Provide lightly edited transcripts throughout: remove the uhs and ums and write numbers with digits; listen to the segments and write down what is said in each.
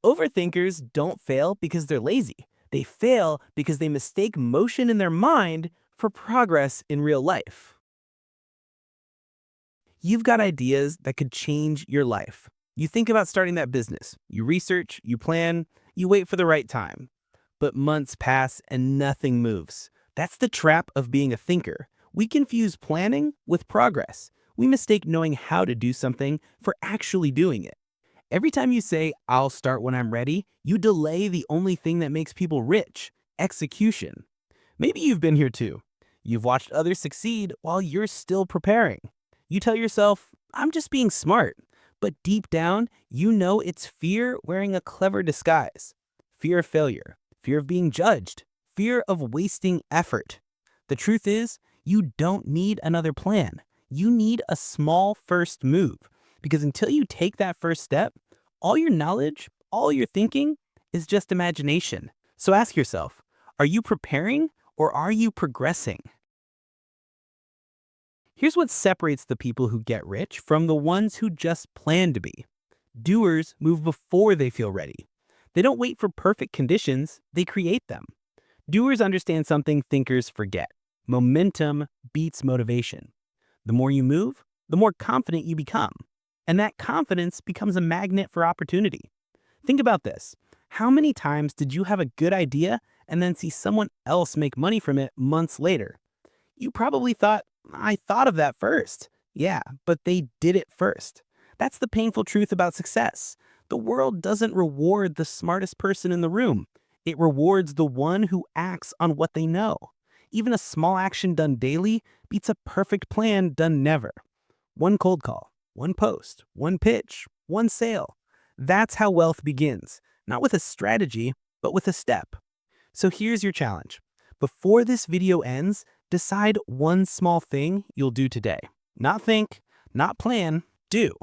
Overthinkers don't fail because they're lazy. They fail because they mistake motion in their mind for progress in real life. You've got ideas that could change your life. You think about starting that business. You research, you plan, you wait for the right time. But months pass and nothing moves. That's the trap of being a thinker. We confuse planning with progress. We mistake knowing how to do something for actually doing it. Every time you say, I'll start when I'm ready, you delay the only thing that makes people rich: execution. Maybe you've been here too. You've watched others succeed while you're still preparing. You tell yourself, I'm just being smart. But deep down, you know it's fear wearing a clever disguise. Fear of failure, fear of being judged, fear of wasting effort. The truth is, you don't need another plan. You need a small first move. Because until you take that first step, all your knowledge, all your thinking is just imagination. So ask yourself, are you preparing or are you progressing? Here's what separates the people who get rich from the ones who just plan to be. Doers move before they feel ready. They don't wait for perfect conditions, they create them. Doers understand something thinkers forget. Momentum beats motivation. The more you move, the more confident you become. And that confidence becomes a magnet for opportunity. Think about this. How many times did you have a good idea and then see someone else make money from it months later? You probably thought, I thought of that first. Yeah, but they did it first. That's the painful truth about success. The world doesn't reward the smartest person in the room. It rewards the one who acts on what they know. Even a small action done daily beats a perfect plan done never. One cold call, one post, one pitch, one sale. That's how wealth begins, not with a strategy, but with a step. So here's your challenge. Before this video ends, decide one small thing you'll do today. Not think, not plan, do.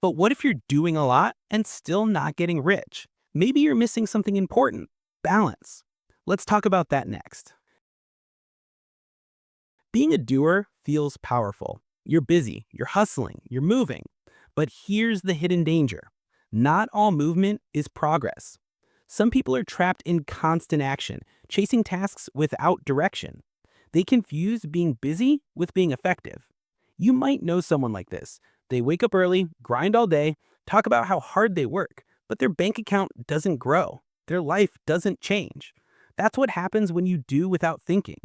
But what if you're doing a lot and still not getting rich? Maybe you're missing something important: balance. Let's talk about that next. Being a doer feels powerful. You're busy, you're hustling, you're moving. But here's the hidden danger. Not all movement is progress. Some people are trapped in constant action, chasing tasks without direction. They confuse being busy with being effective. You might know someone like this. They wake up early, grind all day, talk about how hard they work, but their bank account doesn't grow. Their life doesn't change. That's what happens when you do without thinking.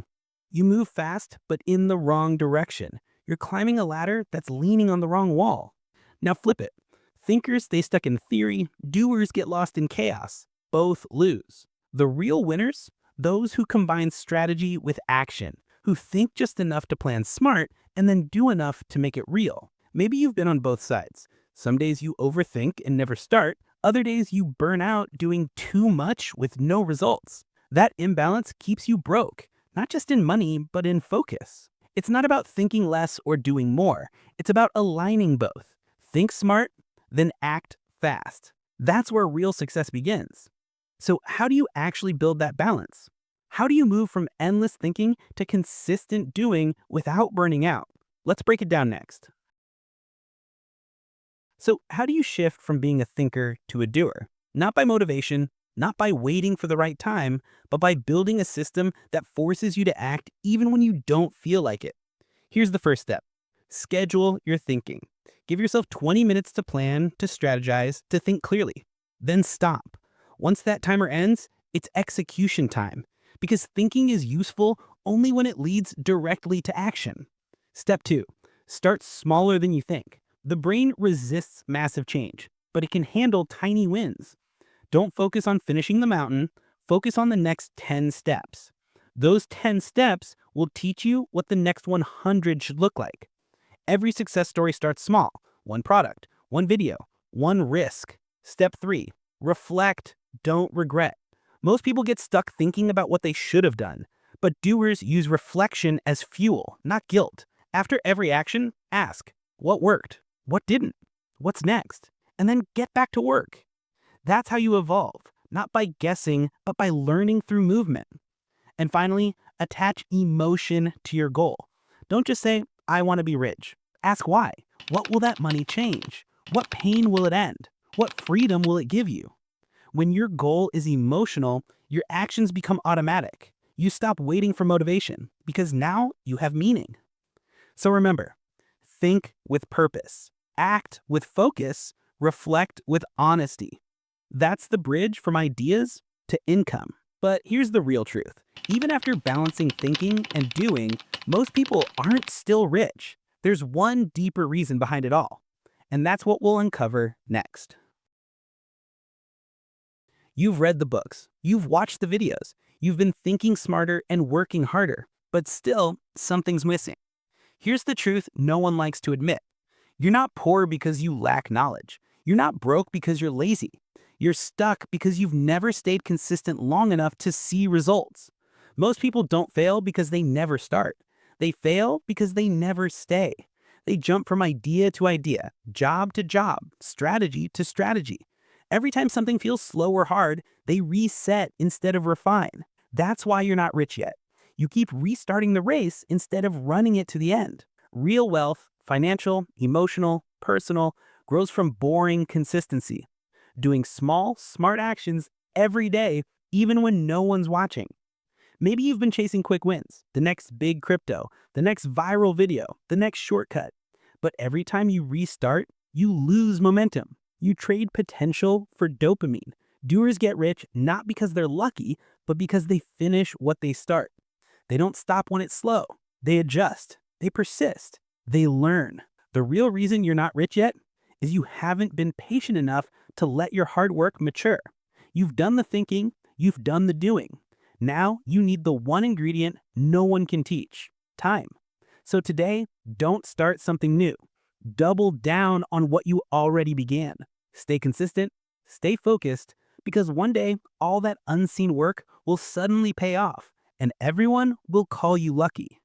You move fast, but in the wrong direction. You're climbing a ladder that's leaning on the wrong wall. Now flip it. Thinkers stay stuck in theory, doers get lost in chaos. Both lose. The real winners? Those who combine strategy with action, who think just enough to plan smart and then do enough to make it real. Maybe you've been on both sides. Some days you overthink and never start. Other days you burn out doing too much with no results. That imbalance keeps you broke, not just in money, but in focus. It's not about thinking less or doing more. It's about aligning both. Think smart, then act fast. That's where real success begins. So how do you actually build that balance? How do you move from endless thinking to consistent doing without burning out? Let's break it down next. So how do you shift from being a thinker to a doer? Not by motivation, not by waiting for the right time, but by building a system that forces you to act even when you don't feel like it. Here's the first step. Schedule your thinking. Give yourself 20 minutes to plan, to strategize, to think clearly. Then stop. Once that timer ends, it's execution time, because thinking is useful only when it leads directly to action. Step 2. Start smaller than you think. The brain resists massive change, but it can handle tiny wins. Don't focus on finishing the mountain, focus on the next 10 steps. Those 10 steps will teach you what the next 100 should look like. Every success story starts small. One product, one video, one risk. Step 3. Reflect, don't regret. Most people get stuck thinking about what they should have done, but doers use reflection as fuel, not guilt. After every action, ask, what worked? What didn't? What's next? And then get back to work. That's how you evolve, not by guessing, but by learning through movement. And finally, attach emotion to your goal. Don't just say, I want to be rich. Ask why. What will that money change? What pain will it end? What freedom will it give you? When your goal is emotional, your actions become automatic. You stop waiting for motivation because now you have meaning. So remember, think with purpose, act with focus, reflect with honesty. That's the bridge from ideas to income. But here's the real truth. Even after balancing thinking and doing, most people aren't still rich. There's one deeper reason behind it all. And that's what we'll uncover next. You've read the books, you've watched the videos, you've been thinking smarter and working harder, but still, something's missing. Here's the truth no one likes to admit. You're not poor because you lack knowledge. You're not broke because you're lazy. You're stuck because you've never stayed consistent long enough to see results. Most people don't fail because they never start. They fail because they never stay. They jump from idea to idea, job to job, strategy to strategy. Every time something feels slow or hard, they reset instead of refine. That's why you're not rich yet. You keep restarting the race instead of running it to the end. Real wealth, financial, emotional, personal, grows from boring consistency. Doing small, smart actions every day, even when no one's watching. Maybe you've been chasing quick wins, the next big crypto, the next viral video, the next shortcut. But every time you restart, you lose momentum. You trade potential for dopamine. Doers get rich not because they're lucky, but because they finish what they start. They don't stop when it's slow. They adjust. They persist. They learn. The real reason you're not rich yet is you haven't been patient enough to let your hard work mature. You've done the thinking, you've done the doing. Now you need the one ingredient no one can teach: time. So today, don't start something new. Double down on what you already began. Stay consistent, stay focused, because one day all that unseen work will suddenly pay off, and everyone will call you lucky.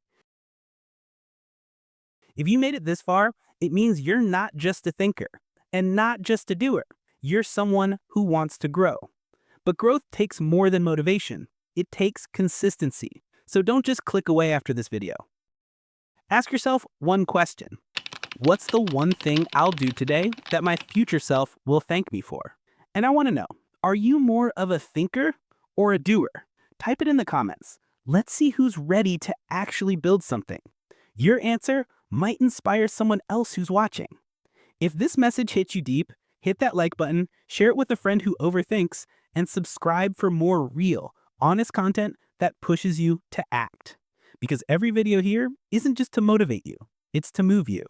If you made it this far, it means you're not just a thinker and not just a doer. You're someone who wants to grow. But growth takes more than motivation. It takes consistency. So don't just click away after this video. Ask yourself one question. What's the one thing I'll do today that my future self will thank me for? And I want to know, are you more of a thinker or a doer? Type it in the comments. Let's see who's ready to actually build something. Your answer might inspire someone else who's watching. If this message hits you deep, hit that like button, share it with a friend who overthinks, and subscribe for more real, honest content that pushes you to act. Because every video here isn't just to motivate you, it's to move you.